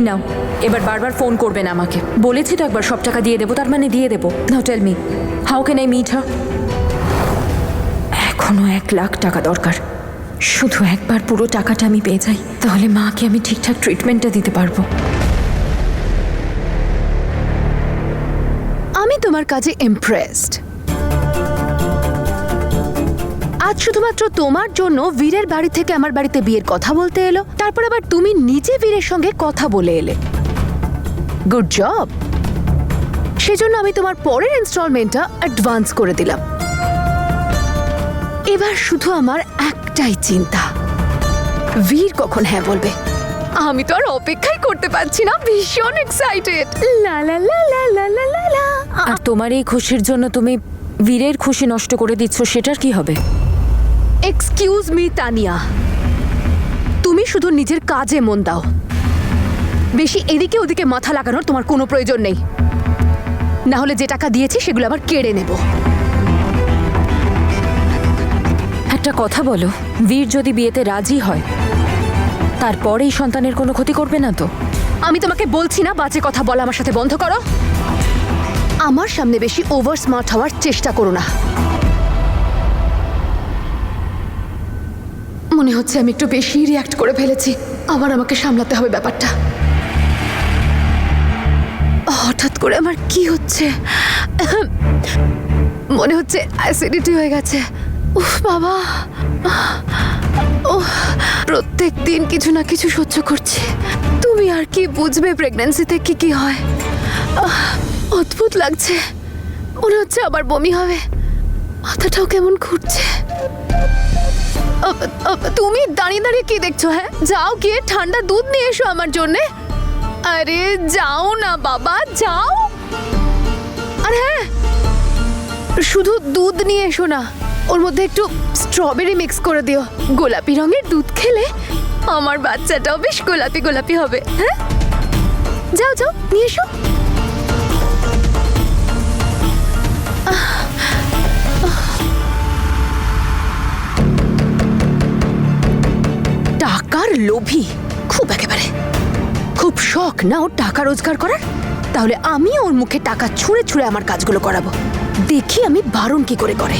এই নাও, এবার বারবার ফোন করবেন আমাকে। বলেছি তো একবার সব টাকা দিয়ে দেবো, তার মানে দিয়ে দেবো। Now tell me, how can I meet her? এখনো 1,00,000 টাকা দরকার। শুধু একবার পুরো টাকাটা আমি পেয়ে যাই, তাহলে মাকে আমি ঠিকঠাক ট্রিটমেন্টটা দিতে পারবো। আমি তোমার কাজে ইমপ্রেসড। আজ শুধুমাত্র তোমার জন্য বীরের বাড়ি থেকে আমার বাড়িতে বিয়ের কথা বলতে এলো, তারপর আবার তুমি নিজে বীরের সঙ্গে কথা বলে এলে। Good job. সেজন্য আমি তোমার পরের ইনস্টলমেন্টটা অ্যাডভান্স করে দিলাম। এবার শুধু আমার একটাই চিন্তা, বীর কখন হ্যাঁ বলবে। আমি তো আর অপেক্ষাই করতে পারছি না, ভীষণ এক্সাইটেড। লা লা লা লা লা লা লা লা। আর তোমার এই খুশির জন্য তুমি বীরের খুশি নষ্ট করে দিচ্ছ, সেটার কি হবে? এক্সকিউজ মি তানিয়া, তুমি শুধু নিজের কাজে মন দাও। বেশি এদিকে ওদিকে মাথা লাগানোর তোমার কোনো প্রয়োজন নেই, না হলে যে টাকা দিয়েছি সেগুলো আবার কেড়ে নেব। একটা কথা বলো, বীর যদি বিয়েতে রাজি হয় তারপর এই সন্তানের কোনো ক্ষতি করবে না তো? আমি তোমাকে বলছি না বাজে কথা বলা আমার সাথে বন্ধ করো। আমার সামনে বেশি ওভার স্মার্ট হওয়ার চেষ্টা করো না। মনে হচ্ছে আমি একটু বেশি রিঅ্যাক্ট করে ফেলেছি, আবার আমাকে সামলাতে হবে ব্যাপারটা। হঠাৎ করে আমার কি হচ্ছে, মনে হচ্ছে অ্যাসিডিটি হয়ে গেছে। উফ বাবা, প্রত্যেক দিন কিছু না কিছু সহ্য করছি। তুমি আর কি বুঝবে প্রেগন্যান্সিতে কি কি হয়। অদ্ভুত লাগছে, মনে হচ্ছে আবার বমি হবে, মাথাটাও কেমন ঘুরছে। তুমি দাঁড়িয়ে দাঁড়িয়ে কি দেখছো? হ্যাঁ, যাও গিয়ে ঠান্ডা দুধ নিয়ে এসো আমার জন্যে। আরে যাও না বাবা, যাও। আর হ্যাঁ, শুধু দুধ নিয়ে এসো না, ওর মধ্যে একটু স্ট্রবেরি মিক্স করে দিও। গোলাপি রঙের দুধ খেলে আমার বাচ্চাটাও বেশ গোলাপি গোলাপি হবে। হ্যাঁ, যাও যাও নিয়ে এসো। টাকার লোভী খুব, একেবারে খুব শখ না ওর টাকা রোজগার করার। তাহলে আমি ওর মুখে টাকা ছুঁড়ে ছুঁড়ে আমার কাজগুলো করাবো, দেখি আমি বারণ কি করে করে।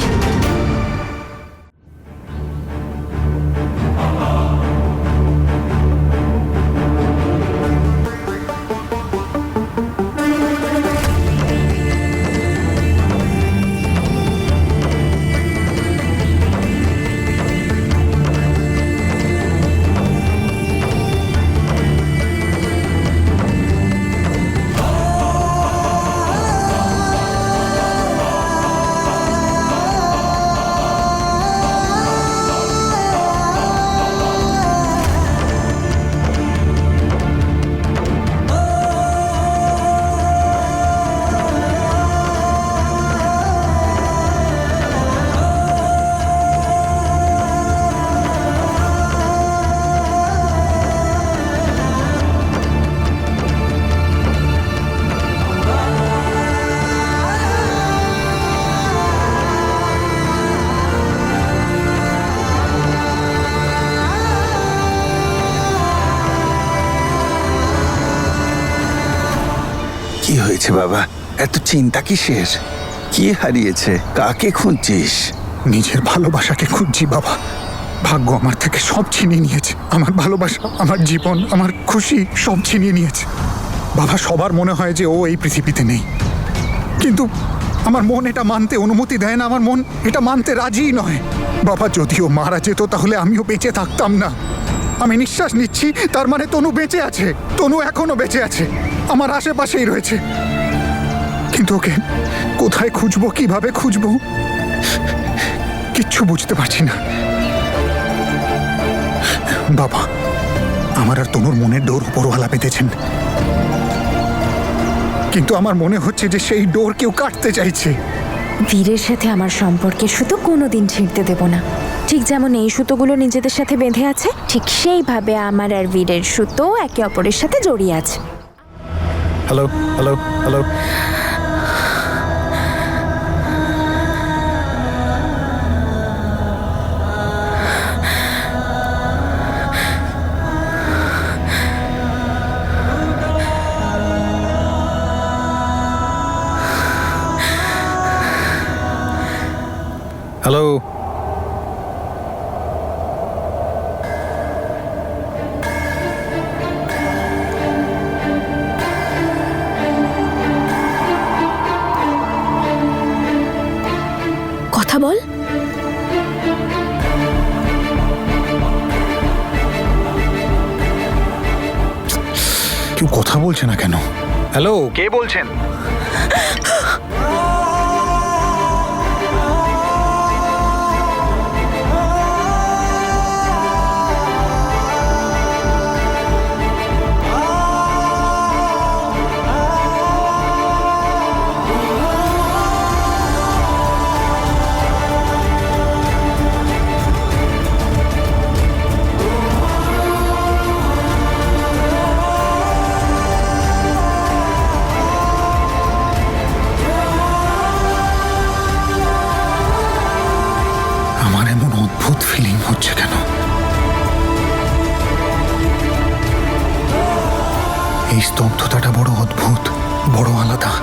কি হয়েছে বাবা, এত চিন্তা কিসের? কি হারিয়েছে? কাকে খুঁজছিস? নিজের ভালোবাসাকে খুঁজছি বাবা। ভাগ্য আমার থেকে সব ছিনিয়ে নিয়েছে। আমার ভালোবাসা, আমার জীবন, আমার খুশি সব ছিনিয়ে নিয়েছে বাবা। সবার মনে হয় যে ও এই পৃথিবীতে নেই, কিন্তু আমার মন এটা মানতে অনুমতি দেয় না। আমার মন এটা মানতে রাজিই নয় বাবা। যদিও মারা যেত তাহলে আমিও বেঁচে থাকতাম না। আমি নিঃশ্বাস নিচ্ছি, তার মানে তনু বেঁচে আছে। তনু এখনো বেঁচে আছে, আমার আশেপাশেই রয়েছে। কিন্তু ওকে কোথায় খুঁজবো, কিভাবে খুঁজবো, কিচ্ছু বুঝতে পারছি না বাবা। আমার আর তনুর মনের ডোর উপরওয়ালা পেতেছেন, কিন্তু আমার মনে হচ্ছে যে সেই ডোর কেউ কাটতে চাইছে। বীরের সাথে আমার সম্পর্কে সুতো কোনোদিন ছিঁড়তে দেব না। ঠিক যেমন এই সুতোগুলো নিজেদের সাথে বেঁধে আছে, ঠিক সেইভাবে আমার আর বীরের সুতো একে অপরের সাথে জড়িয়ে আছে। Hello hello hello. কেউ কথা বলছে না কেন? হ্যালো, কে বলছেন? আমার এমন অদ্ভুত ফিলিং হচ্ছে কেন? এই স্তব্ধতাটা বড় অদ্ভুত, বড় আলাদা।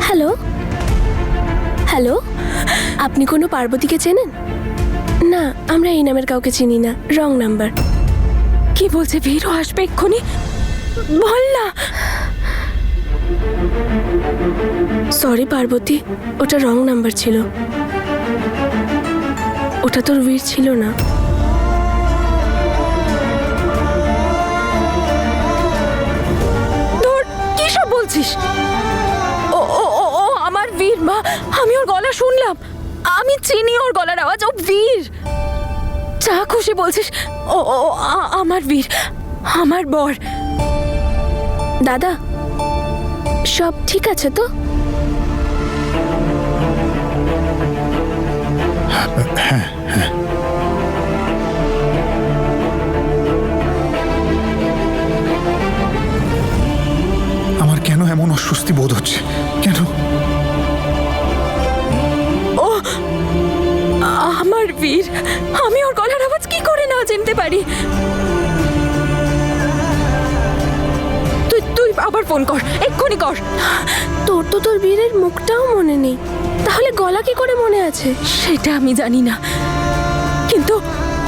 হ্যালো হ্যালো, আপনি কোনো পার্বতীকে চেনেন? না, আমরা এই নামের কাউকে চিনি না, রং নাম্বার। কি বলছে? বীরও আসবে এক্ষুনি? বল না। সরি পার্বতী, ওটা রং নাম্বার ছিল। ওটা তোর বীর ছিল না। ধুর, কি সব বলছিস? ও ও ও ও আমার বীর মা। আমি ওর গলা শুনলাম, আমি চিনি ওর গলার আওয়াজ। ও বীর, যা খুশি বলছিস। ও ও আমার বীর, আমার বর। দাদা, সব ঠিক আছে তো? আমার কেন এমন অস্বস্তি বোধ হচ্ছে? কেন? আমার বীর, আমি ওর গলার আওয়াজ কি করে না চিনতে পারি? তুই তুই আবার ফোন কর, এক্ষুনি কর। তোর তো তোর বীরের মুখটাও মনে নেই, তাহলে গলা কি করে মনে আছে? সেটা আমি জানি না, কিন্তু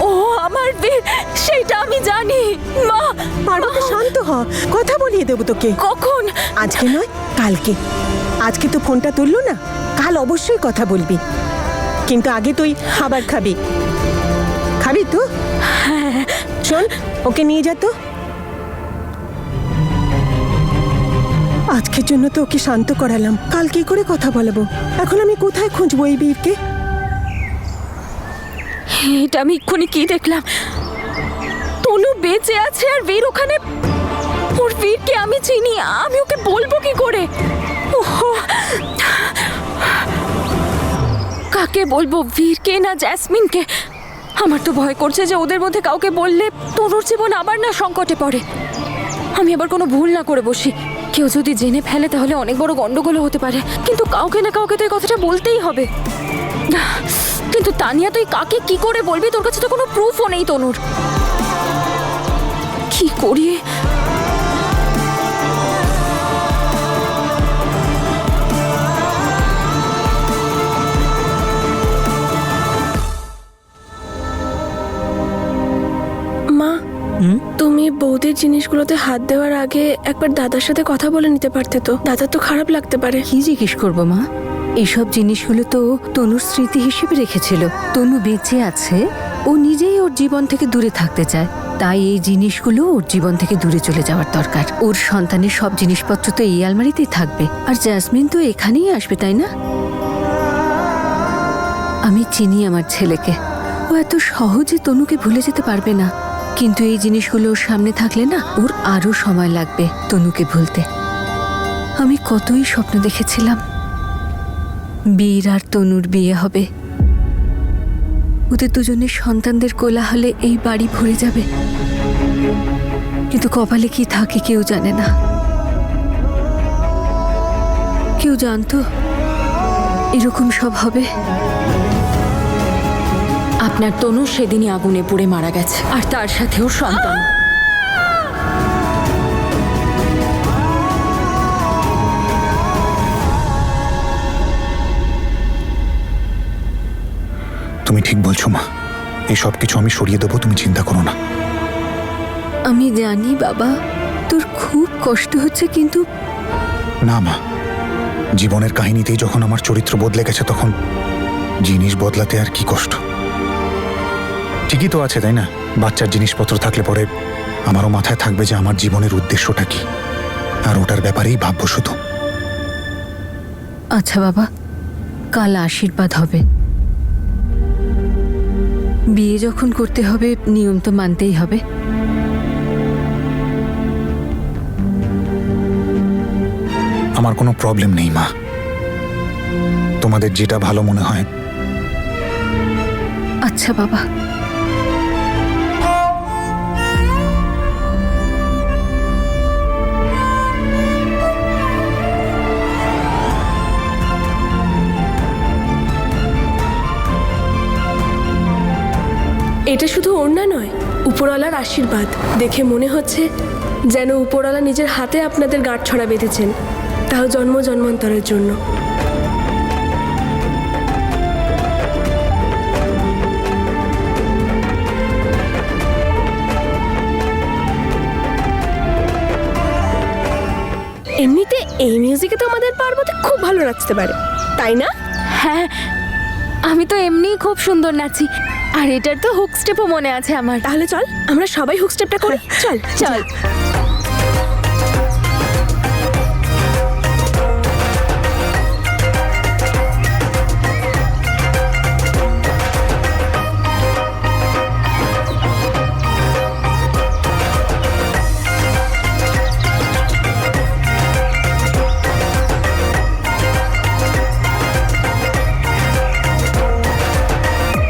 ও আমার বীর সেটা আমি জানি। মা, পার্বতী শান্ত হ, কথা বলিয়ে দেবো তোকে। কখন? আজকে নয়, কালকে। আজকে তো ফোনটা তুললো না, কাল অবশ্যই কথা বলবি। কিন্তু আগে তুই খাবার খাবি। খাবি তো? শোন, ওকে নিয়ে যা তো। আজকের জন্য তো ওকে শান্ত করালাম, কাল কি করে কথা বলবো? এখন আমি কোথায় খুঁজবো এই বীরকে? এটা আমি এক্ষুনি কি দেখলাম? তনু বেঁচে আছে আর বীর ওখানে। ওর বীরকে আমি চিনি, আমি ওকে বলবো কি করে? ওহো, কাকে বলবো, বীরকে না জ্যাসমিনকে? আমার তো ভয় করছে যে ওদের মধ্যে কাউকে বললে তনুর জীবন আবার না সংকটে পড়ে। আমি আবার কোনো ভুল না করে বসি, কেউ যদি জেনে ফেলে তাহলে অনেক বড় গন্ডগোল হতে পারে। কিন্তু কাউকে না কাউকে তো এই কথাটা বলতেই হবে। কিন্তু তানিয়া, তুই কাকে কি করে বলবি? তোর কাছে তো কোনো প্রুফও নেই তনুর। কি করি? মা, তুমি বৌদির জিনিসগুলোতে হাত দেওয়ার আগে একবার দাদার সাথে কথা বলে নিতে পারতে তো। দাদার তো খারাপ লাগতে পারে। কি জিজ্ঞেস করবো মা? এইসব জিনিসগুলো তো তনুর স্মৃতি হিসেবে রেখেছিল। তনু বেঁচে আছে, ও নিজেই ওর জীবন থেকে দূরে থাকতে চায়, তাই এই জিনিসগুলো ওর জীবন থেকে দূরে চলে যাওয়ার দরকার। ওর সন্তানের সব জিনিসপত্র তো এই আলমারিতেই থাকবে, আর জ্যাসমিন তো এখানেই আসবে, তাই না? আমি চিনি আমার ছেলেকে, ও এত সহজে তনুকে ভুলে যেতে পারবে না। কিন্তু এই জিনিসগুলো ওর সামনে থাকলে না, ওর আরো সময় লাগবে তনুকে ভুলতে। আমি কতই স্বপ্ন দেখেছিলাম বীর আর তনুর বিয়ে হবে, ওদের দুজনের সন্তানদের কোলাহলে এই বাড়ি ভরে যাবে। কিন্তু কপালে কি থাকে কেউ জানে না। কেউ জানতো এরকম সব হবে? আপনার তনু সেদিনই আগুনে পুড়ে মারা গেছে, আর তার সাথে ওর সন্তান। তুমি ঠিক বলছো মা, এই সব কিছু আমি সরিয়ে দেবো, তুমি চিন্তা করো না। আমি জানি বাবা, তোর খুব কষ্ট হচ্ছে, কিন্তু না মা, জীবনের কাহিনীতেই যখন আমার চরিত্র বদলে গেছে তখন জিনিস বদলাতে আর কি কষ্ট। ঠিকই তো আছে, তাই না? বাচ্চার জিনিসপত্র থাকলে পরে আমারও মাথায় থাকবে যে আমার জীবনের উদ্দেশ্যটা কি, আর ওটার ব্যাপারেই ভাববো শুধু। আচ্ছা বাবা, কাল আশীর্বাদ হবে। বিয়ে যখন করতে হবে নিয়ম তো মানতেই হবে। আমার কোনো প্রবলেম নেই মা, তোমাদের যেটা ভালো মনে হয়। আচ্ছা বাবা। এটা শুধু ওড়না নয়, উপরওয়ালার আশীর্বাদ। দেখে মনে হচ্ছে যেন উপরওয়ালা নিজের হাতে আপনাদের গাঁটছড়া বেঁধেছেন, তাও জন্ম জন্মান্তরের জন্য। এমনিতে এই মিউজিকে তো আমাদের পার্বতী খুব ভালো নাচতে পারে, তাই না? হ্যাঁ, আমি তো এমনিই খুব সুন্দর নাচি, আর এটার তো হুক স্টেপও মনে আছে আমার। তাহলে চল আমরা সবাই হুক স্টেপটা করি। চল চল।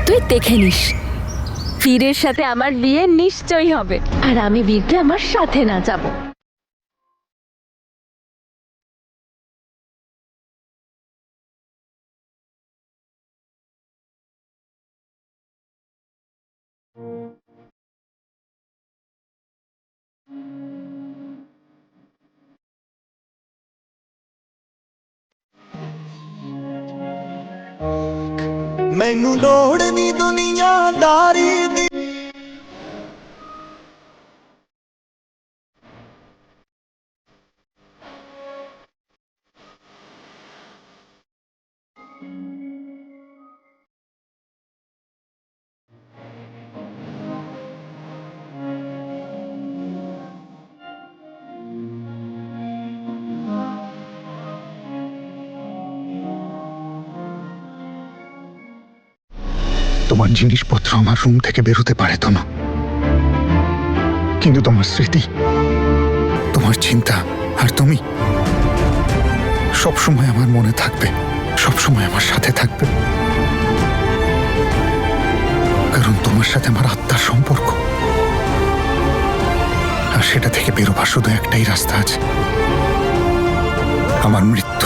তুই দেখে নিস, বীরের সাথে আমার বিয়ে নিশ্চয়ই হবে, আর আমি বীরকে আমার সাথে নাচাবো। ਮੈਨੂੰ ਲੋੜ ਨੀ ਦੁਨੀਆਦਾਰੀ ਦੀ। তোমার জিনিসপত্র আমার রুম থেকে বেরোতে পারে তনু, কিন্তু তোমার স্মৃতি, তোমার চিন্তা আর তুমি সবসময় আমার মনে থাকবে, সবসময় আমার সাথে থাকবে। কারণ তোমার সাথে আমার আত্মার সম্পর্ক, আর সেটা থেকে বেরোবার শুধু একটাই রাস্তা আছে, আমার মৃত্যু।